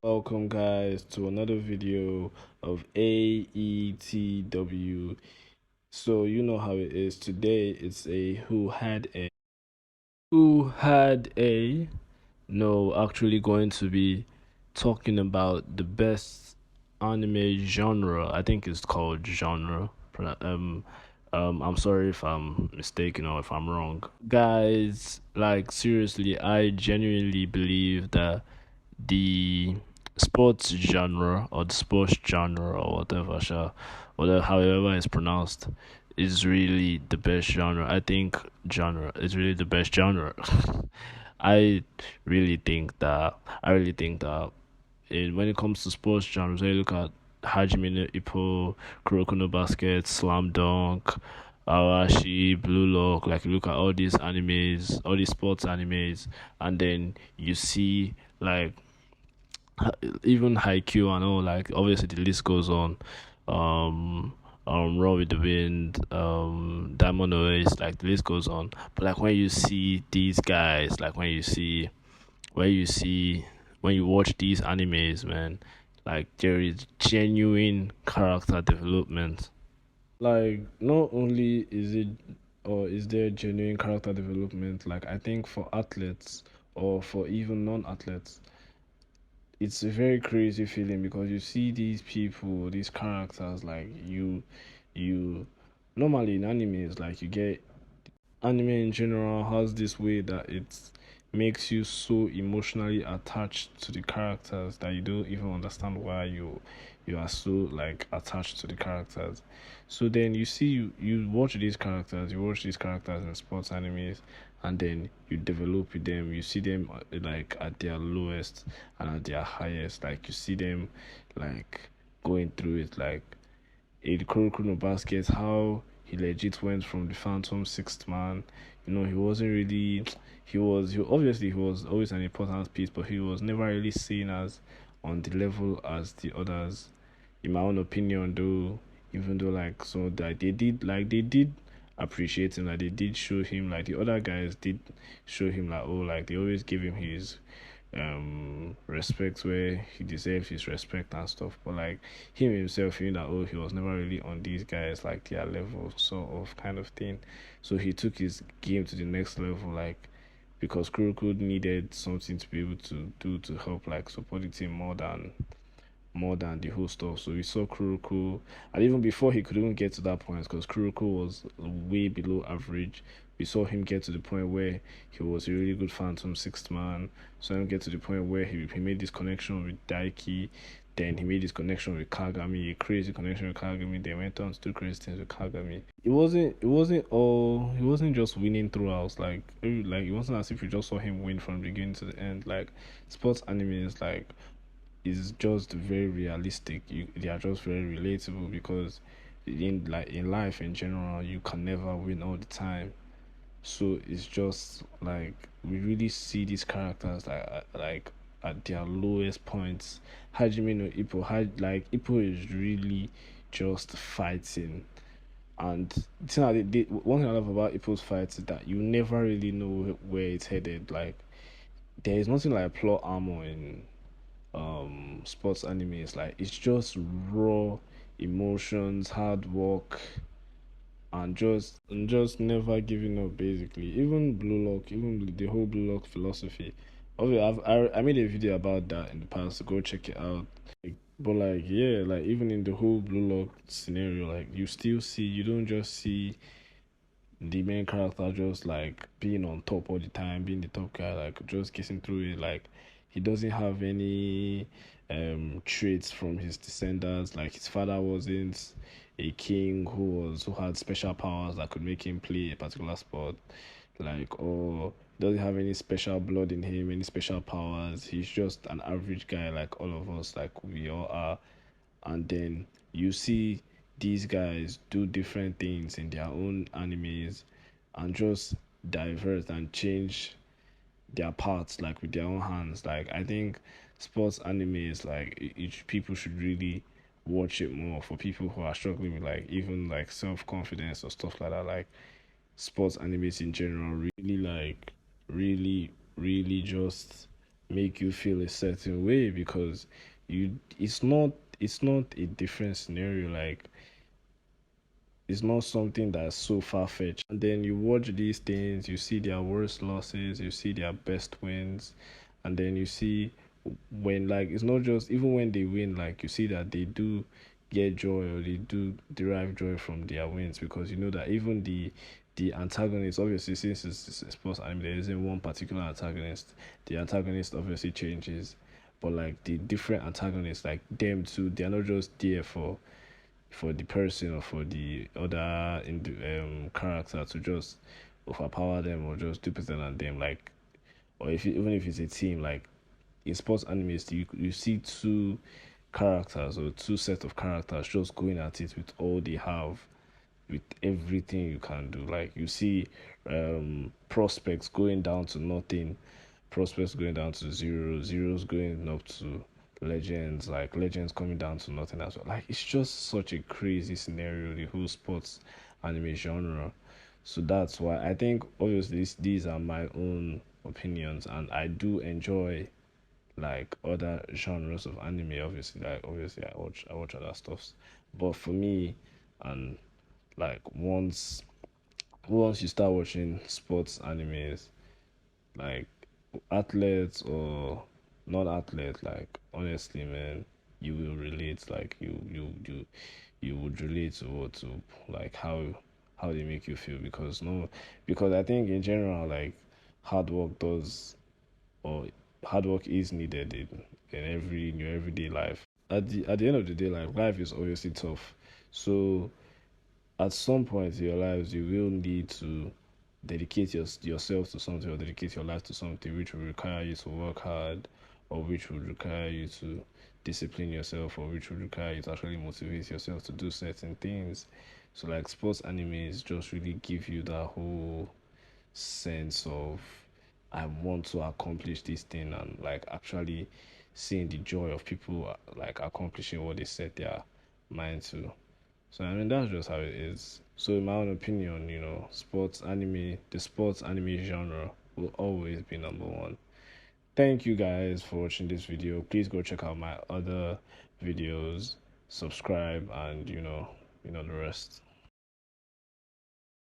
Welcome, guys, to another video of AETW. So, you know how it is. Today, it's a who had a. No, actually, going to be talking about the best anime genre. I think it's called genre. I'm sorry if I'm mistaken or if I'm wrong. Guys, like, seriously, I genuinely believe that the sports genre or the sports genre or whatever, whatever however it's pronounced, is really the best genre. I think genre is really the best genre. I I really think that when it comes to sports genres, when you look at Hajime no Ippo, Kuroko no Basket, Slam Dunk, Arashi, Blue Lock, like you look at all these animes, all these sports animes, and then you see like even Haikyuu and all, like obviously the list goes on. Um, Raw with the Wind, Diamond Oasis, like the list goes on. But like when you see these guys, like when you see when you watch these animes, man, like there is genuine character development. Like not only is it or is there genuine character development, like I think for athletes or for even non-athletes, it's a very crazy feeling because you see these people, these characters, like you normally in animes, like you get anime in general has this way that it makes you so emotionally attached to the characters that you don't even understand why you are so like attached to the characters. So then you watch these characters, you watch these characters in sports animes, and then you develop with them. You see them like at their lowest and at their highest. Like you see them like going through it, like in Kuroko no Basket, how he legit went from the Phantom sixth man. He wasn't really. He was always an important piece, but he was never really seen as on the level as the others. In my own opinion, though, even though like so that they did appreciate him, like they did show him, like the other guys did show him, like, oh, like they always give him his respect where he deserves his respect and stuff. But like him himself, that, oh, he was never really on these guys like their level, sort of kind of thing. So he took his game to the next level, like because Kuroko needed something to be able to do to help like support the team more than the whole stuff. So we saw Kuroko, and even before he could even get to that point, because Kuroko was way below average, we saw him get to the point where he was a really good Phantom sixth man. Saw him get to the point where he made this connection with Daiki. Then he made this connection with Kagami, a crazy connection with Kagami. They went on to do crazy things with Kagami. It wasn't just winning throughout. Like it wasn't as if you just saw him win from the beginning to the end. Like sports anime is just very realistic. They are just very relatable because in life in general you can never win all the time. So it's just like we really see these characters like at their lowest points. Hajime no Ippo, like Ippo is really just fighting. And the thing one thing I love about Ippo's fights is that you never really know where it's headed. Like there is nothing like plot armor in sports animes. Like it's just raw emotions, hard work, and just never giving up. Basically, even Blue Lock, even the whole Blue Lock philosophy. Obviously, I made a video about that in the past. Go check it out. But like yeah, like even in the whole Blue Lock scenario, like you don't just see the main character just like being on top all the time, being the top guy, like just getting through it. Like he doesn't have any traits from his descendants. Like his father wasn't a king who had special powers that could make him play a particular sport. Like or doesn't have any special blood in him, any special powers. He's just an average guy like all of us, like we all are. And then you see these guys do different things in their own animes and just divert and change their parts like with their own hands. Like I think sports animes like each people should really watch it more for people who are struggling with like even like self-confidence or stuff like that. Like sports animes in general really like really just make you feel a certain way, because you it's not a different scenario. Like, it's not something that's so far fetched. And then you watch these things, you see their worst losses, you see their best wins, and then you see when, like, it's not just even when they win, like you see that they do get joy, or they do derive joy from their wins, because you know that even the antagonist, obviously, since it's a sports anime, there isn't one particular antagonist. The antagonist obviously changes, but like the different antagonists, like them too, they're not just there for the person or for the other character to just overpower them or just do better than them. Like, or if even if it's a team, like in sports animes, you see two characters or two set of characters just going at it with all they have, with everything you can do. Like, you see prospects going down to nothing, prospects going down to zero, zeros going up to legends, like legends coming down to nothing as well. Like, it's just such a crazy scenario, the whole sports anime genre. So that's why I think, obviously, these are my own opinions, and I do enjoy like other genres of anime. Obviously, like, obviously I watch other stuffs, but for me, and like, once you start watching sports animes, like athletes or not athletes, like, honestly, man, you will relate. Like, you would relate to like how they make you feel, because no, because I think in general, like, hard work does, or hard work is needed in your everyday life. At the end of the day, like, life is obviously tough. So at some point in your lives, you will need to dedicate yourself to something, or dedicate your life to something which will require you to work hard, or which will require you to discipline yourself, or which will require you to actually motivate yourself to do certain things. So, like, sports animes just really give you that whole sense of, I want to accomplish this thing, and like actually seeing the joy of people like accomplishing what they set their mind to. So I mean, that's just how it is. So in my own opinion, the sports anime genre will always be number one. Thank you guys for watching this video. Please go check out my other videos, subscribe, and the rest.